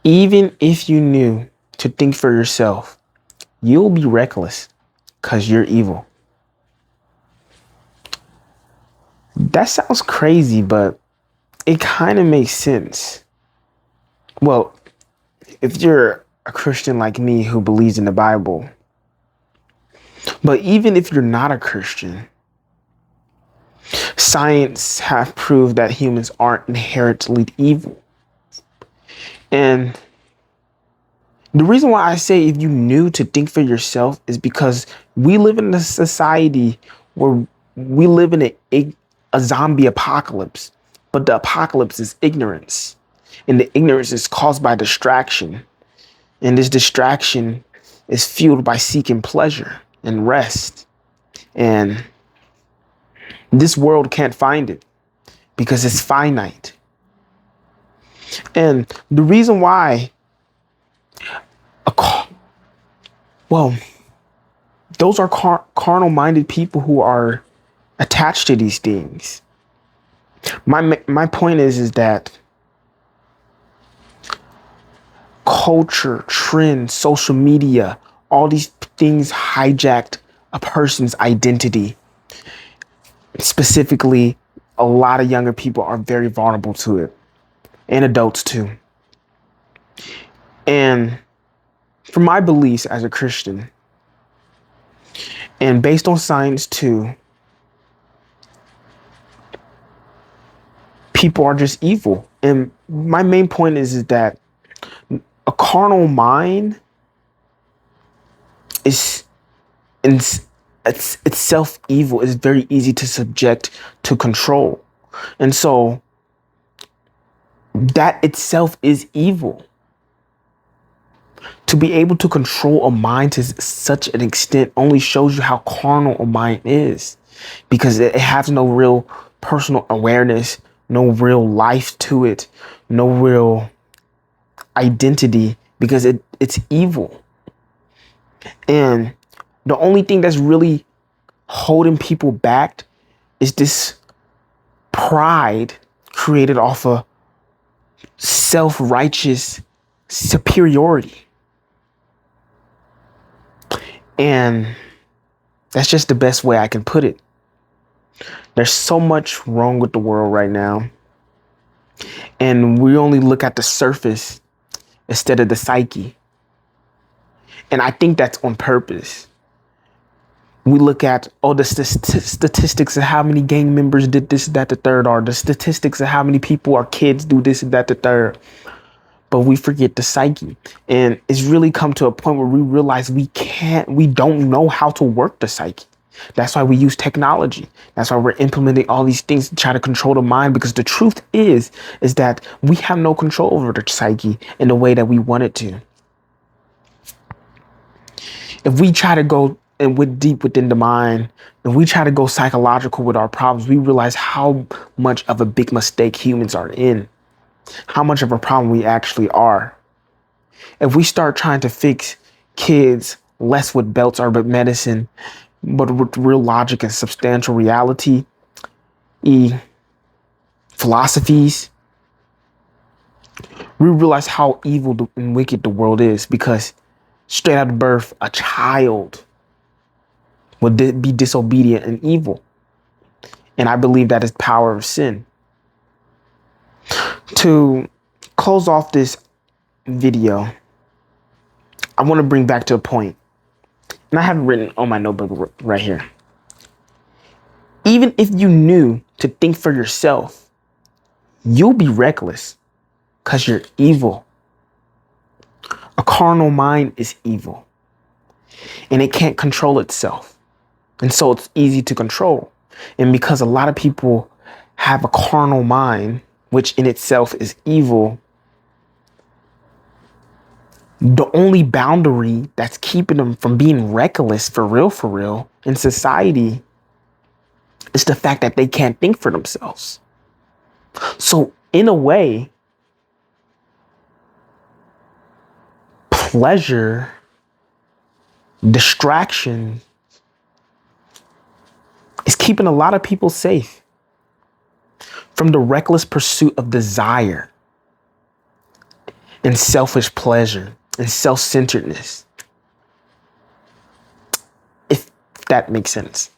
Even if you knew to think for yourself, you'll be reckless because you're evil. That sounds crazy, but it kind of makes sense. Well, if you're a Christian like me who believes in the Bible, but even if you're not a Christian, science have proved that humans aren't inherently evil. And the reason why I say if you knew to think for yourself is because we live in a society where we live in a zombie apocalypse, but the apocalypse is ignorance. And the ignorance is caused by distraction. And this distraction is fueled by seeking pleasure and rest. And this world can't find it because it's finite. And the reason why, well, those are carnal-minded people who are attached to these things. My point is that culture, trends, social media, all these things hijacked a person's identity. Specifically, a lot of younger people are very vulnerable to it, and adults too. And for my beliefs as a Christian, and based on science too, people are just evil. And my main point is that a carnal mind is it's itself evil. It's very easy to subject to control. And so that itself is evil. To be able to control a mind to such an extent only shows you how carnal a mind is, because it has no real personal awareness, no real life to it, no real identity, because it's evil. And the only thing that's really holding people back is this pride created off of self-righteous superiority. And that's just the best way I can put it. There's so much wrong with the world right now. And we only look at the surface instead of the psyche. And I think that's on purpose. We look at, the statistics of how many gang members did this, that, the third, or the statistics of how many people or kids do this, that, the third. But we forget the psyche. And it's really come to a point where we realize we don't know how to work the psyche. That's why we use technology. That's why we're implementing all these things to try to control the mind, because the truth is that we have no control over the psyche in the way that we want it to. If we try to go and deep within the mind, and we try to go psychological with our problems, we realize how much of a big mistake humans are in. How much of a problem we actually are. If we start trying to fix kids less with belts or with medicine, but with real logic and substantial reality, philosophies, we realize how evil and wicked the world is, because straight out of birth, a child would be disobedient and evil. And I believe that is power of sin. To close off this video, I want to bring back to a point, and I have it written on my notebook right here. Even if you knew to think for yourself, you'll be reckless because you're evil. A carnal mind is evil, and it can't control itself. And so it's easy to control. And because a lot of people have a carnal mind, which in itself is evil, the only boundary that's keeping them from being reckless for real in society is the fact that they can't think for themselves. So in a way, pleasure, distraction is keeping a lot of people safe from the reckless pursuit of desire. and selfish pleasure and self-centeredness. If that makes sense.